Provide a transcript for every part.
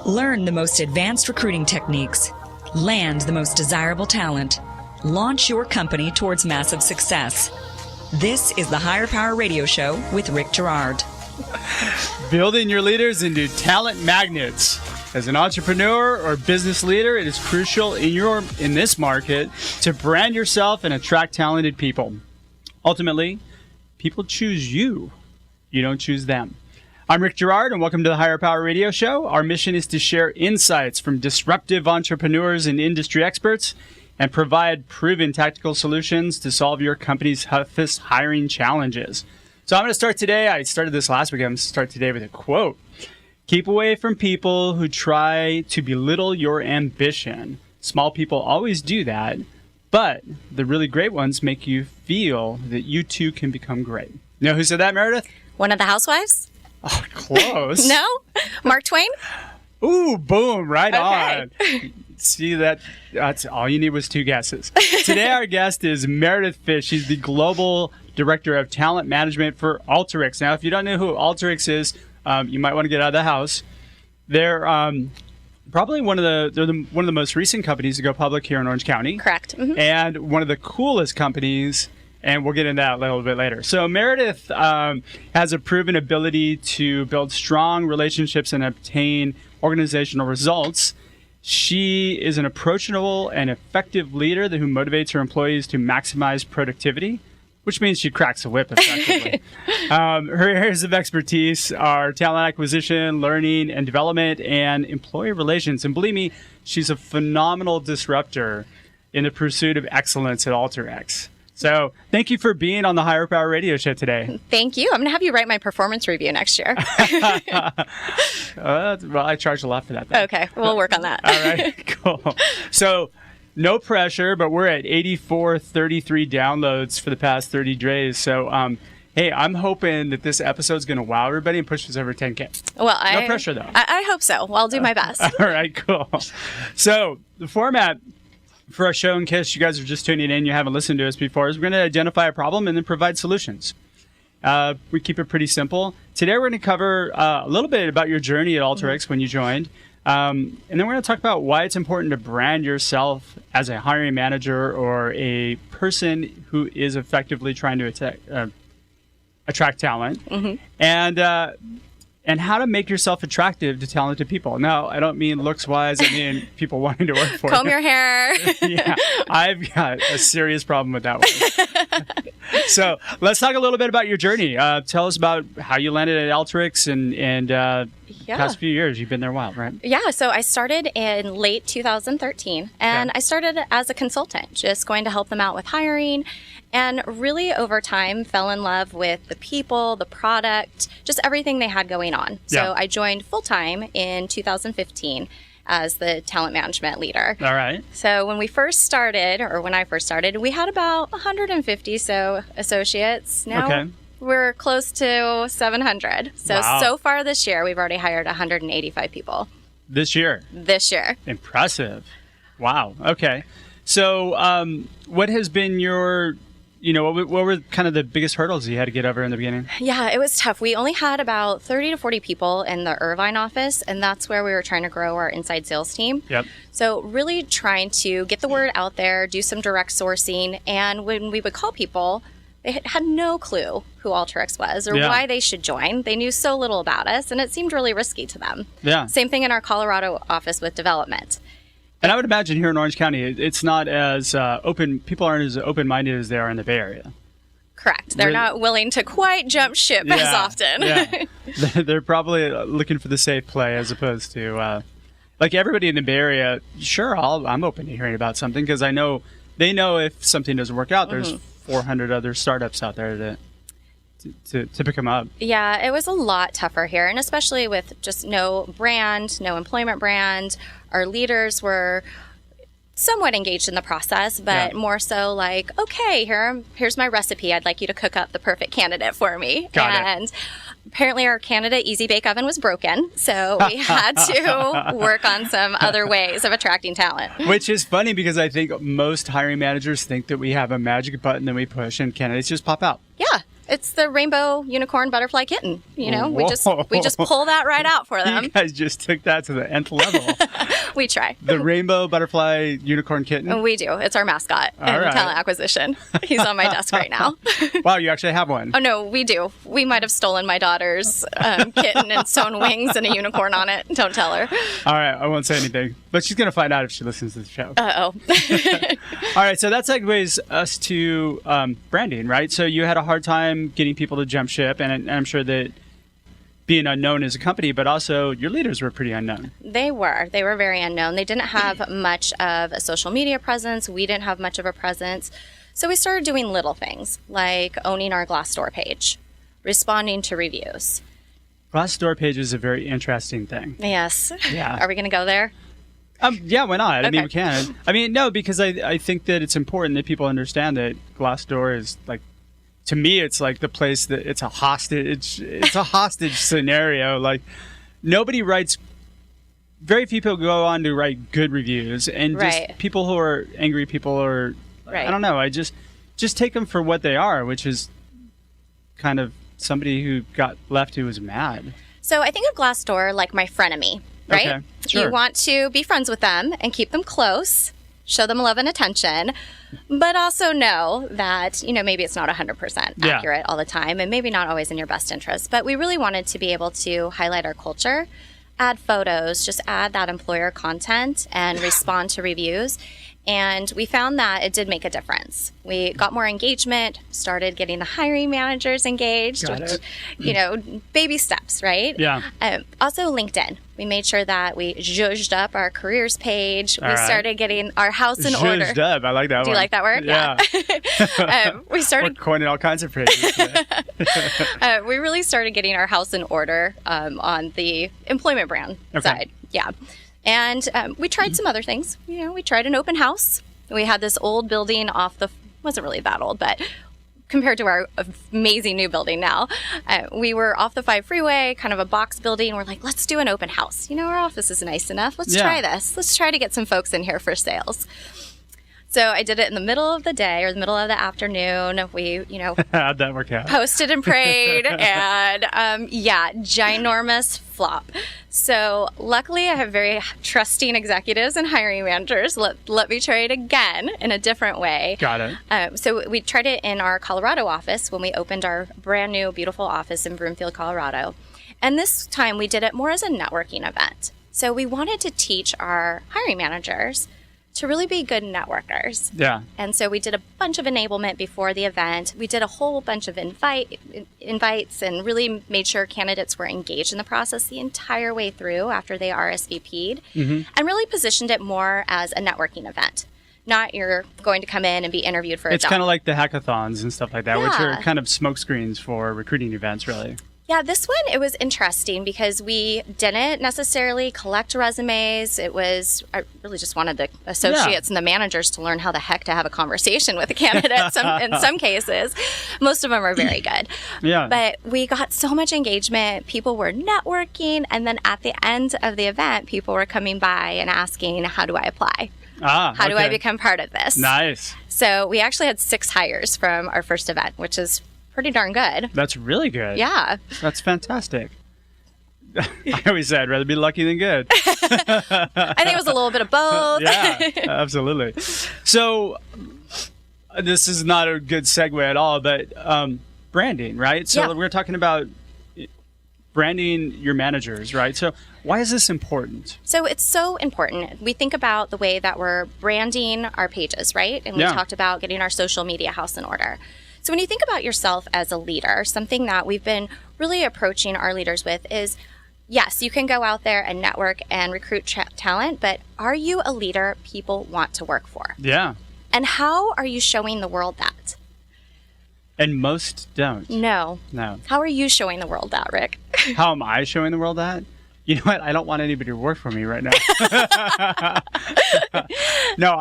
Learn the most advanced recruiting techniques. Land the most desirable talent. Launch your company towards massive success. This is the Higher Power Radio Show with Rick Girard. Building your leaders into talent magnets. As an entrepreneur or business leader, it is crucial in this market to brand yourself and attract talented people. Ultimately, people choose you. You don't choose them. I'm Rick Girard, and welcome to the Higher Power Radio Show. Our mission is to share insights from disruptive entrepreneurs and industry experts and provide proven tactical solutions to solve your company's toughest hiring challenges. So I'm going to start today. I started this last week. I'm going to start today with a quote. Keep away from people who try to belittle your ambition. Small people always do that, but the really great ones make you feel that you too can become great. You know who said that, Meredith? One of the housewives? Oh, close. No? Mark Twain? Ooh, boom, right Okay. on. See, that's all you need was two guesses. Today our guest is Meredith Fish. She's the Global Director of Talent Management for Alteryx. Now, if you don't know who Alteryx is, you might want to get out of the house. They're probably one of the most recent companies to go public here in Orange County. Correct. Mm-hmm. And one of the coolest companies, and we'll get into that a little bit later. So Meredith has a proven ability to build strong relationships and obtain organizational results. She is an approachable and effective leader who motivates her employees to maximize productivity, which means she cracks a whip effectively. Her areas of expertise are talent acquisition, learning and development, and employee relations. And believe me, she's a phenomenal disruptor in the pursuit of excellence at Alteryx. So thank you for being on the Higher Power Radio Show today. Thank you. I'm going to have you write my performance review next year. Well, I charge a lot for that, though. Okay, we'll work on that. All right, cool. So no pressure, but we're at 8433 downloads for the past 30 days. So, hey, I'm hoping that this episode's going to wow everybody and push us over 10K. Well, no pressure, though. I hope so. Well, I'll do my best. All right, cool. So the format for our show, in case you guys are just tuning in, you haven't listened to us before, is we're going to identify a problem and then provide solutions. We keep it pretty simple. Today, we're going to cover a little bit about your journey at Alteryx when you joined. And then we're going to talk about why it's important to brand yourself as a hiring manager or a person who is effectively trying to attract talent. Mm-hmm. And how to make yourself attractive to talented people. Now, I don't mean looks-wise. I mean people wanting to work for you. Comb your hair. Yeah, I've got a serious problem with that one. So let's talk a little bit about your journey. Tell us about how you landed at Alteryx and past few years. You've been there a while, right? Yeah, so I started in late 2013, and I started as a consultant, just going to help them out with hiring. And really, over time, fell in love with the people, the product, just everything they had going on. So I joined full-time in 2015 as the talent management leader. All right. So when I first started, we had about 150 associates. Now we're close to 700. So far this year, we've already hired 185 people. This year? This year. Impressive. Wow. Okay. So what has been your... what were kind of the biggest hurdles you had to get over in the beginning? Yeah, it was tough. We only had about 30 to 40 people in the Irvine office, and that's where we were trying to grow our inside sales team. Yep. So really trying to get the word out there, do some direct sourcing, and when we would call people, they had no clue who Alteryx was or why they should join. They knew so little about us, and it seemed really risky to them. Yeah. Same thing in our Colorado office with development. And I would imagine here in Orange County, it's not as open. People aren't as open-minded as they are in the Bay Area. Correct. They're not willing to quite jump ship as often. Yeah. They're probably looking for the safe play as opposed to, like everybody in the Bay Area, sure, I'm open to hearing about something because they know if something doesn't work out, there's 400 other startups out there to pick them up. Yeah, it was a lot tougher here, and especially with just no brand, no employment brand. Our leaders were somewhat engaged in the process, but more so like, okay, here's my recipe. I'd like you to cook up the perfect candidate for me. Got it. Apparently our candidate Easy Bake Oven was broken, so we had to work on some other ways of attracting talent. Which is funny because I think most hiring managers think that we have a magic button that we push and candidates just pop out. Yeah. It's the rainbow unicorn butterfly kitten. You know, we just pull that right out for them. You guys just took that to the nth level. We try. The rainbow butterfly unicorn kitten? We do. It's our mascot in talent acquisition. He's on my desk right now. Wow, you actually have one. Oh, no, we do. We might have stolen my daughter's kitten and sewn wings and a unicorn on it. Don't tell her. All right, I won't say anything. But she's going to find out if she listens to the show. Uh-oh. All right, so that segues us to branding, right? So you had a hard time getting people to jump ship, and I'm sure that being unknown as a company, but also your leaders were pretty unknown. They were very unknown. They didn't have much of a social media presence. We didn't have much of a presence. So we started doing little things like owning our Glassdoor page, responding to reviews. Glassdoor page is a very interesting thing. Yes. Yeah. Are we going to go there? Yeah, why not? Okay. I mean, we can. I mean, no, because I think that it's important that people understand that Glassdoor is like, to me, it's like the place that it's a hostage scenario. Like, nobody writes, very few people go on to write good reviews, and just people who are angry people are, I don't know, I just take them for what they are, which is kind of somebody who got left who was mad. So I think of Glassdoor like my frenemy, right? Okay, sure. You want to be friends with them and keep them close, show them love and attention, but also know that, you know, maybe it's not 100% accurate all the time and maybe not always in your best interest. But we really wanted to be able to highlight our culture, add photos, just add that employer content and respond to reviews. And we found that it did make a difference. We got more engagement, started getting the hiring managers engaged, which, you know, baby steps, right? Yeah. Also, LinkedIn. We made sure that we zhuzhed up our careers page. We started getting our house in order. Zhuzhed up. I like that word. Do you like that word? Yeah. We started coining all kinds of phrases. we really started getting our house in order on the employment brand side. Yeah. And we tried some other things. You know, we tried an open house. We had this old building wasn't really that old, but compared to our amazing new building now, we were off the 5 freeway, kind of a box building. We're like, let's do an open house. You know, our office is nice enough. Let's try this. Let's try to get some folks in here for sales. So I did it in the middle of the day or the middle of the afternoon. We, you know, how'd that work out? Posted and prayed, and ginormous flop. So luckily, I have very trusting executives and hiring managers. Let me try it again in a different way. Got it. So we tried it in our Colorado office when we opened our brand new, beautiful office in Broomfield, Colorado. And this time we did it more as a networking event. So we wanted to teach our hiring managers to really be good networkers. Yeah. And so we did a bunch of enablement before the event. We did a whole bunch of invites and really made sure candidates were engaged in the process the entire way through after they RSVP'd, and really positioned it more as a networking event. Not you're going to come in and be interviewed for a job. It's kind of like the hackathons and stuff like that, which are kind of smoke screens for recruiting events, really. Yeah, this one, it was interesting because we didn't necessarily collect resumes. I really just wanted the associates and the managers to learn how the heck to have a conversation with a candidate in some cases. Most of them are very good. Yeah. But we got so much engagement. People were networking. And then at the end of the event, people were coming by and asking, how do I apply? How do I become part of this? Nice. So we actually had 6 hires from our first event, which is pretty darn good. That's really good. Yeah. That's fantastic. I always say I'd rather be lucky than good. I think it was a little bit of both. Yeah, absolutely. So this is not a good segue at all, but branding, right? So we're talking about branding your managers, right? So why is this important? So it's so important. We think about the way that we're branding our pages, right? And we talked about getting our social media house in order. So when you think about yourself as a leader, something that we've been really approaching our leaders with is, yes, you can go out there and network and recruit talent, but are you a leader people want to work for? Yeah. And how are you showing the world that? And most don't. No. How are you showing the world that, Rick? How am I showing the world that? You know what? I don't want anybody to work for me right now. No,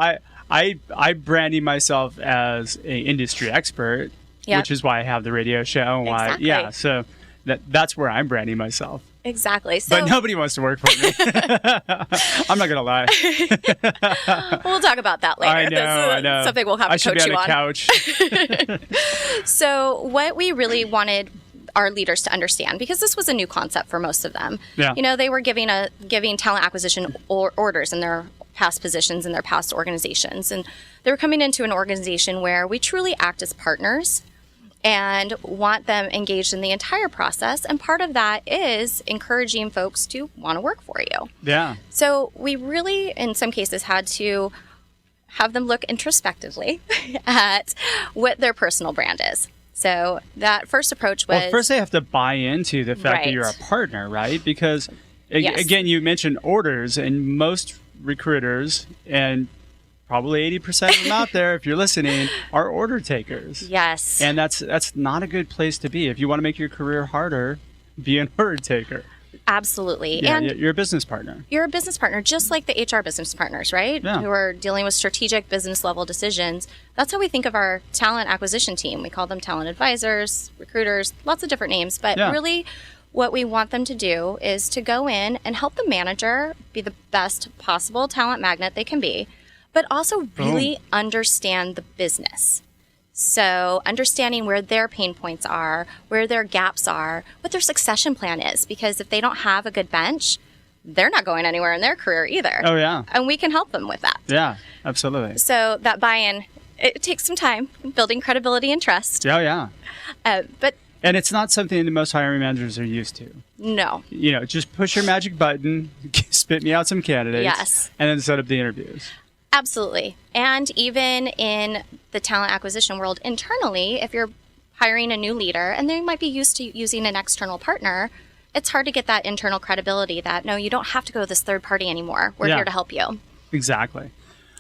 I branding myself as an industry expert, which is why I have the radio show. And exactly. So that's where I'm branding myself. Exactly. So, but nobody wants to work for me. I'm not going to lie. We'll talk about that later. I know. Something we'll have to coach you on. I should be on a couch. So what we really wanted our leaders to understand, because this was a new concept for most of them. Yeah. They were giving talent acquisition orders in their past positions in their past organizations. And they were coming into an organization where we truly act as partners and want them engaged in the entire process. And part of that is encouraging folks to want to work for you. Yeah. So we really, in some cases, had to have them look introspectively at what their personal brand is. So that first approach was... Well, first they have to buy into the fact that you're a partner, right? Because, again, you mentioned orders, and most recruiters, and probably 80% of them out there, if you're listening, are order takers. Yes. And that's not a good place to be. If you want to make your career harder, be an order taker. Absolutely. Yeah, and you're a business partner. You're a business partner, just like the HR business partners, right? Yeah. Who are dealing with strategic business level decisions. That's how we think of our talent acquisition team. We call them talent advisors, recruiters, lots of different names. But really, what we want them to do is to go in and help the manager be the best possible talent magnet they can be, but also really understand the business. So understanding where their pain points are, where their gaps are, what their succession plan is. Because if they don't have a good bench, they're not going anywhere in their career either. Oh, yeah. And we can help them with that. Yeah, absolutely. So that buy-in, it takes some time, building credibility and trust. Yeah, yeah. And it's not something that most hiring managers are used to. No. Just push your magic button, spit me out some candidates, Yes. and then set up the interviews. Absolutely. And even in the talent acquisition world internally, if you're hiring a new leader and they might be used to using an external partner, it's hard to get that internal credibility that, no, you don't have to go to this third party anymore. We're here to help you. Exactly.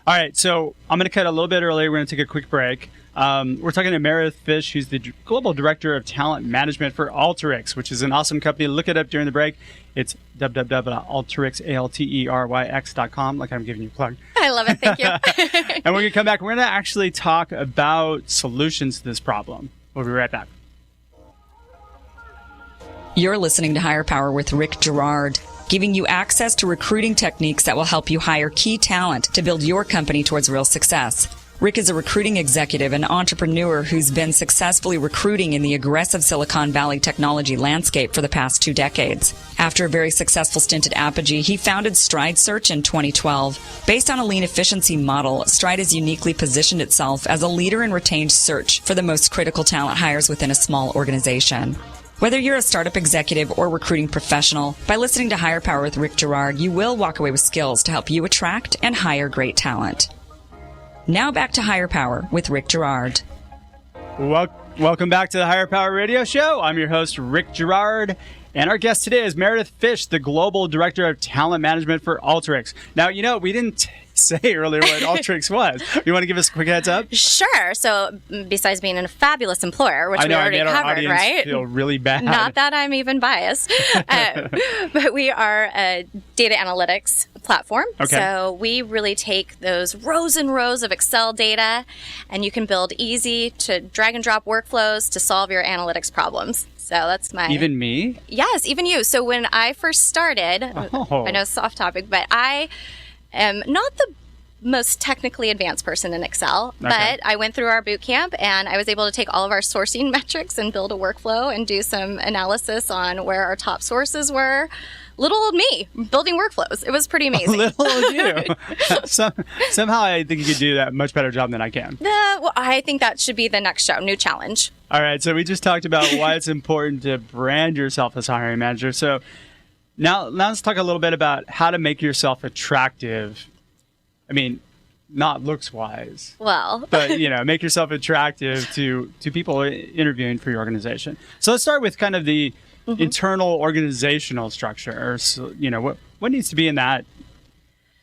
All right. So I'm going to cut a little bit early. We're going to take a quick break. We're talking to Meredith Fish, who's the Global Director of Talent Management for Alteryx, which is an awesome company. Look it up during the break. It's www.alteryx.com, like I'm giving you a plug. I love it. Thank you. And when we come back, we're going to actually talk about solutions to this problem. We'll be right back. You're listening to Higher Power with Rick Girard, giving you access to recruiting techniques that will help you hire key talent to build your company towards real success. Rick is a recruiting executive and entrepreneur who's been successfully recruiting in the aggressive Silicon Valley technology landscape for the past 2 decades. After a very successful stint at Apogee, he founded Stride Search in 2012. Based on a lean efficiency model, Stride has uniquely positioned itself as a leader in retained search for the most critical talent hires within a small organization. Whether you're a startup executive or recruiting professional, by listening to Higher Power with Rick Girard, you will walk away with skills to help you attract and hire great talent. Now back to Higher Power with Rick Girard. Welcome back to the Higher Power Radio Show. I'm your host, Rick Girard, and our guest today is Meredith Fish, the Global Director of Talent Management for Alteryx. Now, we didn't say earlier what Alteryx was. You want to give us a quick heads up? Sure. So besides being a fabulous employer, which we already covered, right? I feel really bad. Not that I'm even biased. But we are a data analytics platform. Okay. So we really take those rows and rows of Excel data, and you can build easy to drag and drop workflows to solve your analytics problems. So that's my... Even me? Yes, even you. So when I first started, I know it's off topic, but I am not the most technically advanced person in Excel, but I went through our boot camp and I was able to take all of our sourcing metrics and build a workflow and do some analysis on where our top sources were. Little old me building workflows. It was pretty amazing. Little old you. Somehow I think you could do that much better job than I can. Well, I think that should be the next show, new challenge. All right. So we just talked about why it's important to brand yourself as a hiring manager. So now let's talk a little bit about how to make yourself attractive. I mean, not looks-wise. Well. But, make yourself attractive to people interviewing for your organization. So let's start with kind of the internal organizational structure. So, what needs to be in that?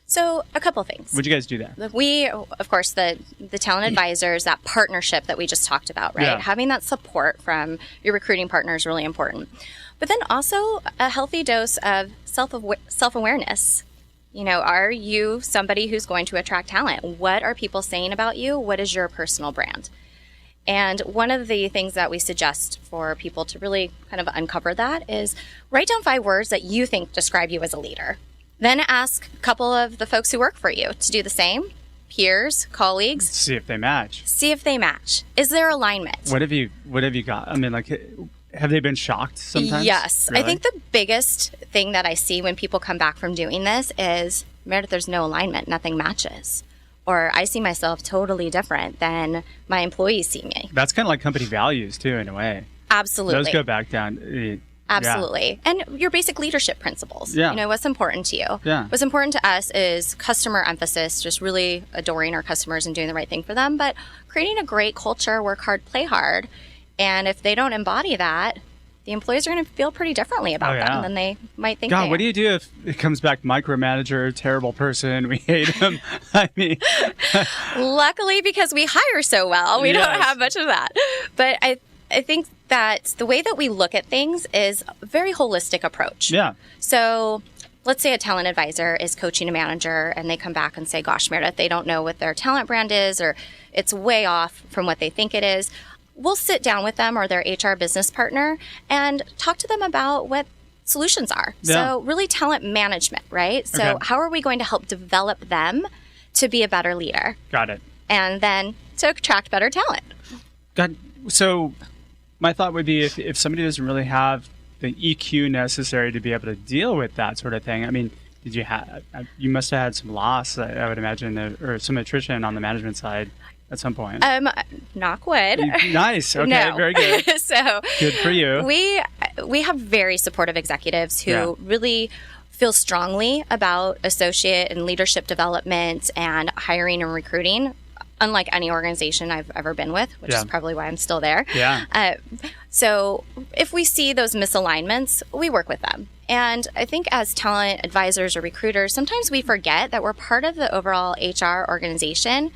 So a couple things. Would you guys do that? We, of course, the talent advisors, that partnership that we just talked about, right? Yeah. Having that support from your recruiting partner is really important. But then also a healthy dose of self-awareness. Are you somebody who's going to attract talent? What are people saying about you? What is your personal brand? And one of the things that we suggest for people to really kind of uncover that is write down 5 words that you think describe you as a leader. Then ask a couple of the folks who work for you to do the same, peers, colleagues. See if they match. See if they match. Is there alignment? What have you got? I mean, like, have they been shocked sometimes? Yes. Really? I think the biggest thing that I see when people come back from doing this is, Meredith, there's no alignment. Nothing matches. Or I see myself totally different than my employees see me. That's kind of like company values, too, in a way. Absolutely. Those go back down. Absolutely. Yeah. And your basic leadership principles. Yeah. You know, what's important to you. Yeah. What's important to us is customer emphasis, just really adoring our customers and doing the right thing for them, but creating a great culture, work hard, play hard. And if they don't embody that, the employees are going to feel pretty differently about them than they might think. God, what do you do if it comes back micromanager, terrible person, we hate him? I mean, luckily, because we hire so well, we don't have much of that. But I think that the way that we look at things is a very holistic approach. Yeah. So let's say a talent advisor is coaching a manager and they come back and say, gosh, Meredith, they don't know what their talent brand is, or it's way off from what they think it is. We'll sit down with them or their HR business partner and talk to them about what solutions are. Yeah. So really talent management, right? So how are we going to help develop them to be a better leader? Got it. And then to attract better talent. So my thought would be if somebody doesn't really have the EQ necessary to be able to deal with that sort of thing, I mean, you must have had some loss, I would imagine, or some attrition on the management side at some point. Knock wood. Nice. Okay, no. Very good. So good for you. We have very supportive executives who really feel strongly about associate and leadership development and hiring and recruiting, unlike any organization I've ever been with, which is probably why I'm still there. Yeah. So if we see those misalignments, we work with them. And I think as talent advisors or recruiters, sometimes we forget that we're part of the overall HR organization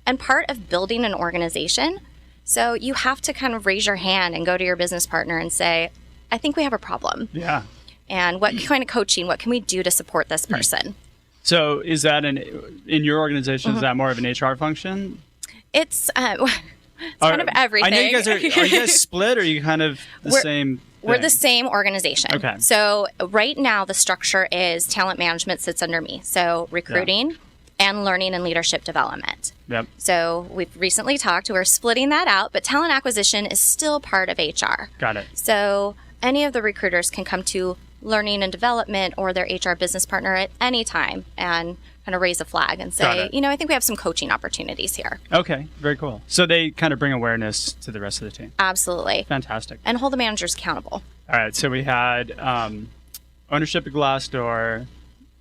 and part of building an organization. So you have to kind of raise your hand and go to your business partner and say, I think we have a problem. Yeah. And what kind of coaching, what can we do to support this person? So is that in your organization, is that more of an HR function? It's kind of everything. I know you guys are you guys split, or are you kind of the same thing? We're the same organization. Okay. So right now the structure is talent management sits under me. So recruiting and learning and leadership development. Yep. So we've recently talked, we're splitting that out, but talent acquisition is still part of HR. Got it. So any of the recruiters can come to learning and development or their HR business partner at any time and kind of raise a flag and say, I think we have some coaching opportunities here. Okay, very cool. So they kind of bring awareness to the rest of the team. Absolutely. Fantastic. And hold the managers accountable. All right, so we had ownership of Glassdoor,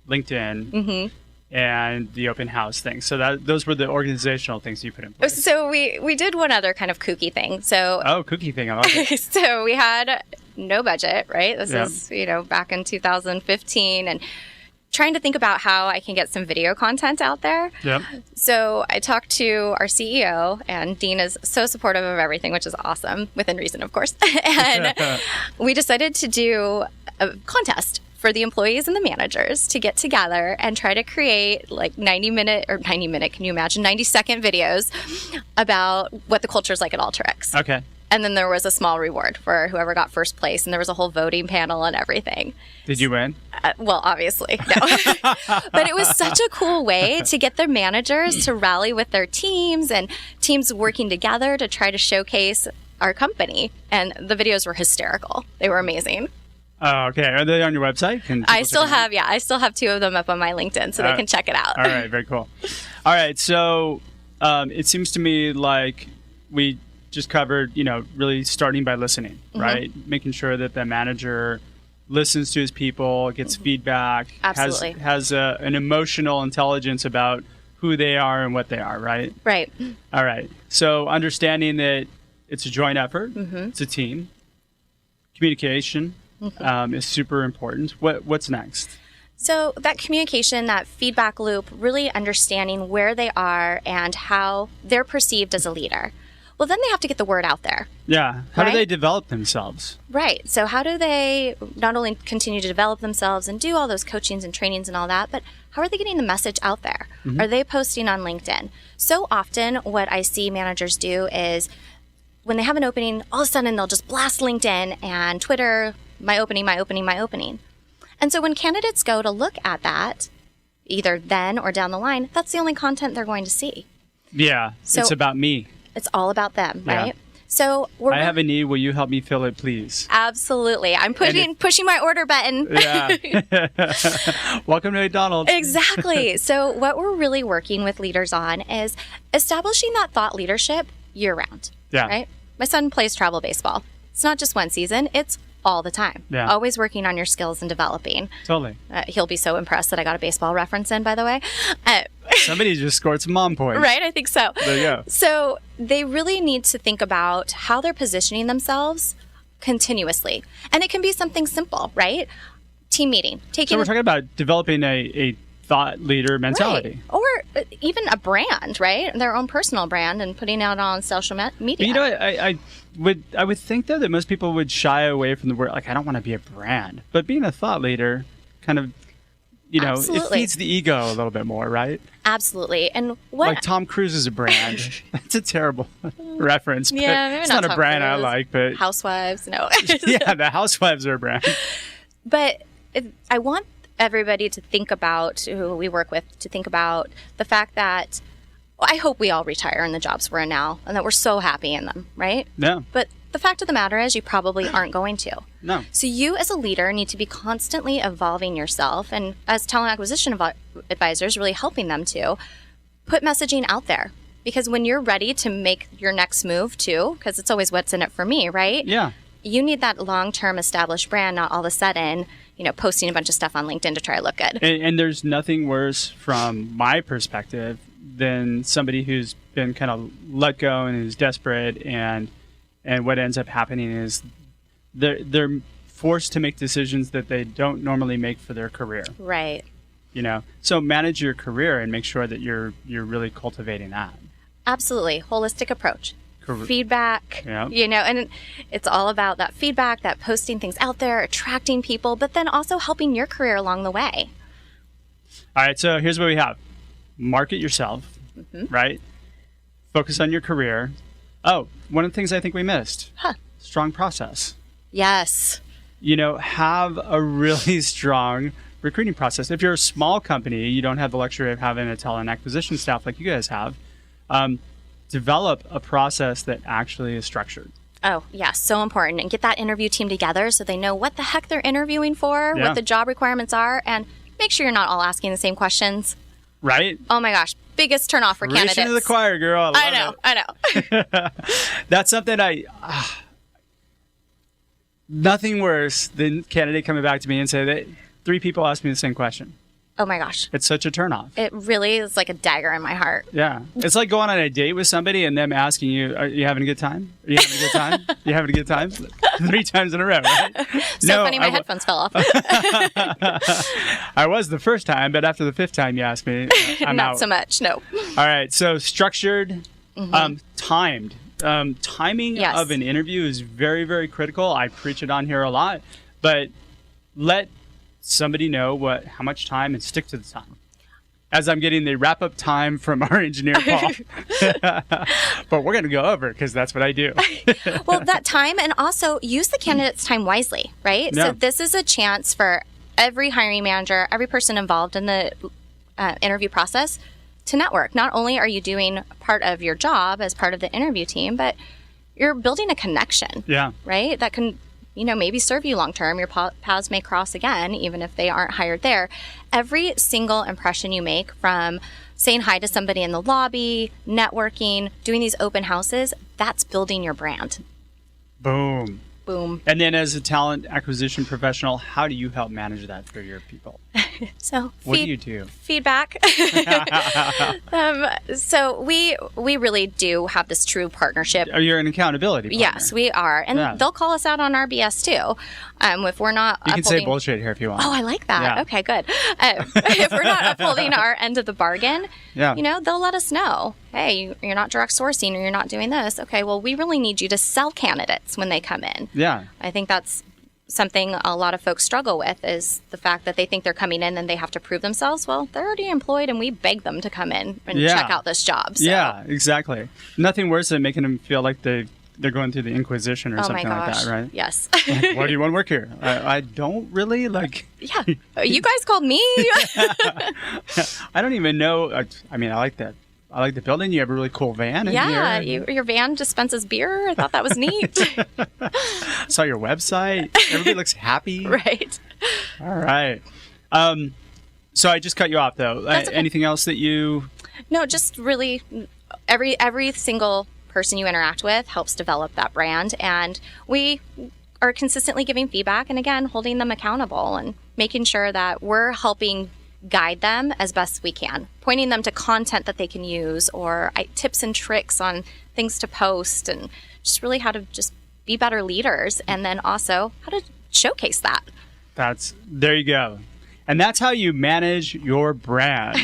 LinkedIn, and the open house thing. So those were the organizational things you put in place. So we did one other kind of kooky thing. So kooky thing. I love it. So we had no budget, right? This is, back in 2015, and trying to think about how I can get some video content out there. Yep. So I talked to our CEO, and Dean is so supportive of everything, which is awesome, within reason, of course. And we decided to do a contest for the employees and the managers to get together and try to create like 90 minute, can you imagine, 90-second videos about what the culture is like at Alteryx. Okay. And then there was a small reward for whoever got first place, and there was a whole voting panel and everything. Did you win? Well, obviously, no. But it was such a cool way to get their managers to rally with their teams and teams working together to try to showcase our company. And the videos were hysterical. They were amazing. Oh, okay. Are they on your website? I still have 2 of them up on my LinkedIn, so they can check it out. All right, very cool. All right, so it seems to me like we just covered, really starting by listening, right? Making sure that the manager listens to his people, gets feedback, Absolutely. has an emotional intelligence about who they are and what they are, right? Right. All right. So understanding that it's a joint effort, it's a team, communication is super important. What's next? So that communication, that feedback loop, really understanding where they are and how they're perceived as a leader. Well, then they have to get the word out there. Yeah. How do they develop themselves? Right. So how do they not only continue to develop themselves and do all those coachings and trainings and all that, but how are they getting the message out there? Are they posting on LinkedIn? So often what I see managers do is when they have an opening, all of a sudden they'll just blast LinkedIn and Twitter, my opening, my opening, my opening. And so when candidates go to look at that, either then or down the line, that's the only content they're going to see. Yeah, So- it's about me. It's all about them, Yeah. right? So I have a need. Will you help me fill it, please? absolutely. I'm pushing my order button. Yeah. Welcome to McDonald's. Exactly. So what we're really working with leaders on is establishing that thought leadership year round. Yeah. Right? My son plays travel baseball. It's not just one season, it's all the time. Yeah. Always working on your skills and developing. Totally. He'll be so impressed that I got a baseball reference in, by the way. Somebody just scored some mom points. Right? I think so. There you go. So they really need to think about how they're positioning themselves continuously. And it can be something simple, right? Team meeting. So we're talking about developing a thought leader mentality. Right. Or even a brand, right? Their own personal brand and putting it on social media. But you know, I would think though that most people would shy away from the word, like, I don't want to be a brand. But being a thought leader kind of, you know, Absolutely. it feeds the ego a little bit more, right? Absolutely. And what? Like Tom Cruise is a brand. That's a terrible reference. But Yeah, maybe it's not not a Tom brand I Cruise. like, but Housewives? No. yeah, the Housewives are a brand. But I want everybody to think about, who we work with, to think about the fact that I hope we all retire in the jobs we're in now and that we're so happy in them, right? Yeah. But the fact of the matter is you probably aren't going to. No. So you as a leader need to be constantly evolving yourself, and as talent acquisition advisors, really helping them to put messaging out there. Because when you're ready to make your next move too, because it's always what's in it for me, right? Yeah. You need that long-term established brand, not all of a sudden, posting a bunch of stuff on LinkedIn to try to look good. And there's nothing worse from my perspective than somebody who's been kind of let go and is desperate, and what ends up happening is they're forced to make decisions that they don't normally make for their career. Right. So manage your career and make sure that you're really cultivating that. Absolutely. Holistic approach. Feedback, Yeah. And it's all about that feedback, that posting things out there, attracting people, but then also helping your career along the way. All right, so here's what we have. Market yourself, right? Focus on your career. Oh, one of the things I think we missed. Strong process. Yes. Have a really strong recruiting process. If you're a small company, you don't have the luxury of having a talent acquisition staff like you guys have. Develop a process that actually is structured. Oh, yeah, so important. And get that interview team together so they know what the heck they're interviewing for, Yeah. what the job requirements are, and make sure you're not all asking the same questions. Right? Oh my gosh, biggest turnoff for candidates. Reach into the choir, girl. I know. That's something nothing worse than candidate coming back to me and say that 3 people asked me the same question. Oh my gosh. It's such a turnoff. It really is like a dagger in my heart. Yeah. It's like going on a date with somebody and them asking you, are you having a good time? Are you having a good time? You having a good time? 3 times in a row, right? So funny, my headphones fell off. I was the first time, but after the 5th time you asked me, I'm Not out. so much, no. All right. So structured, timed. Timing Yes. of an interview is very, very critical. I preach it on here a lot, but let somebody know how much time and stick to the time. As I'm getting the wrap up time from our engineer, Paul. But we're going to go over because that's what I do. Well, that time, and also use the candidate's time wisely, right? Yeah. So this is a chance for every hiring manager, every person involved in the interview process to network. Not only are you doing part of your job as part of the interview team, but you're building a connection, Yeah. right? That can maybe serve you long term. Your paths may cross again, even if they aren't hired there. Every single impression you make, from saying hi to somebody in the lobby, networking, doing these open houses, that's building your brand. Boom. Boom. And then as a talent acquisition professional, how do you help manage that for your people? So What do you do? Feedback. So we really do have this true partnership. Oh, you're an accountability partner. Yes, we are. And Yeah. they'll call us out on our BS too. If we're not You can say upholding... bullshit here if you want. Oh, I like that. Yeah. Okay, good. If we're not upholding our end of the bargain, Yeah. they'll let us know. Hey, you're not direct sourcing, or you're not doing this. Okay, well, we really need you to sell candidates when they come in. Yeah. I think that's something a lot of folks struggle with, is the fact that they think they're coming in and they have to prove themselves. Well, they're already employed and we beg them to come in and Yeah. check out this job. So. Yeah, exactly. Nothing worse than making them feel like they they're going through the Inquisition or Oh something my like gosh. that, right? Yes. Like, why do you want to work here? I don't really like. Yeah. You guys called me. I don't even know. I mean, I like that. I like the building. You have a really cool van in Yeah. here. Your van dispenses beer. I thought that was neat. Saw your website. Everybody looks happy. Right. All right. So I just cut you off, though. That's okay. Anything else that you... No, just really every single person you interact with helps develop that brand. And we are consistently giving feedback and, again, holding them accountable and making sure that we're helping guide them as best we can, pointing them to content that they can use or tips and tricks on things to post and just really how to just be better leaders and then also how to showcase that. There you go. And that's how you manage your brand.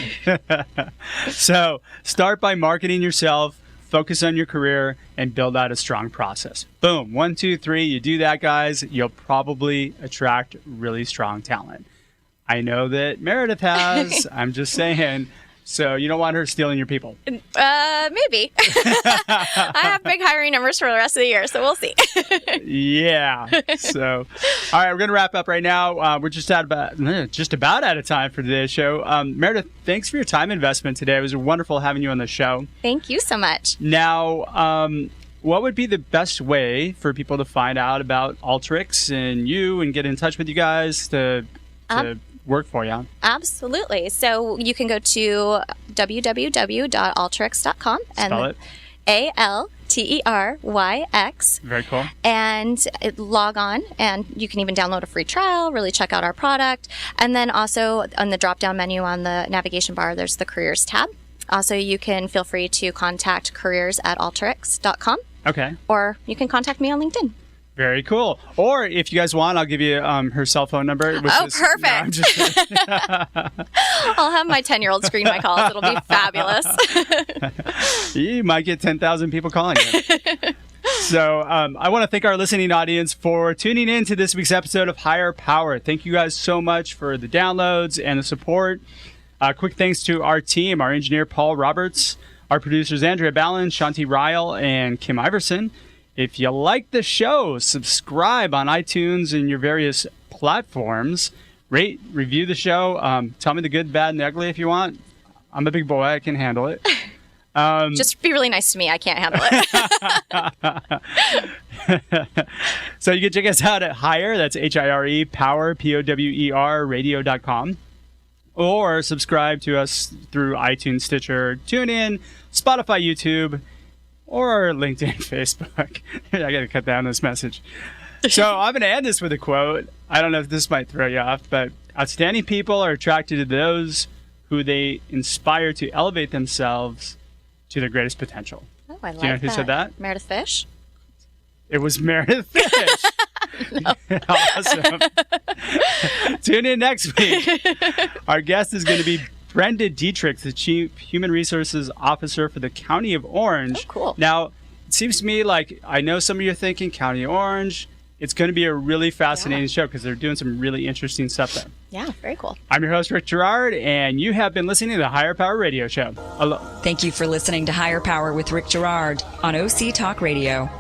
So start by marketing yourself, focus on your career, and build out a strong process. Boom. 1, 2, 3. You do that, guys. You'll probably attract really strong talent. I know that Meredith has. I'm just saying. So you don't want her stealing your people. Maybe. I have big hiring numbers for the rest of the year, so we'll see. Yeah. So, all right, we're going to wrap up right now. We're just about out of time for today's show. Meredith, thanks for your time investment today. It was wonderful having you on the show. Thank you so much. Now, what would be the best way for people to find out about Alteryx and you and get in touch with you guys to work for you? Absolutely. So you can go to www.alteryx.com Spell it. ALTERYX. Very cool. And log on, and you can even download a free trial, really check out our product. And then also on the drop-down menu on the navigation bar, there's the Careers tab. Also, you can feel free to contact careers@alteryx.com. Okay. Or you can contact me on LinkedIn. Very cool. Or if you guys want, I'll give you her cell phone number. Perfect. No, I'm just I'll have my 10-year-old screen my calls. It'll be fabulous. You might get 10,000 people calling you. So I want to thank our listening audience for tuning in to this week's episode of Higher Power. Thank you guys so much for the downloads and the support. Quick thanks to our team, our engineer, Paul Roberts, our producers, Andrea Ballin, Shanti Ryle, and Kim Iverson. If you like the show, subscribe on iTunes and your various platforms. Rate, review the show. Tell me the good, bad, and the ugly if you want. I'm a big boy. I can handle it. Just be really nice to me. I can't handle it. So you can check us out at Hire. That's HIRE, Power, POWER, radio.com. Or subscribe to us through iTunes, Stitcher, TuneIn, Spotify, YouTube, or LinkedIn, Facebook. I got to cut down this message. So I'm going to end this with a quote. I don't know if this might throw you off, but outstanding people are attracted to those who they inspire to elevate themselves to their greatest potential. Oh, I like that. Do you know who said that? Meredith Fish? It was Meredith Fish. Awesome. Tune in next week. Our guest is going to be Brenda Dietrich, the Chief Human Resources Officer for the County of Orange. Oh, cool. Now, it seems to me like I know some of you are thinking County of Orange. It's going to be a really fascinating show because they're doing some really interesting stuff there. Yeah, very cool. I'm your host, Rick Girard, and you have been listening to the Higher Power Radio Show. Hello. Thank you for listening to Higher Power with Rick Girard on OC Talk Radio.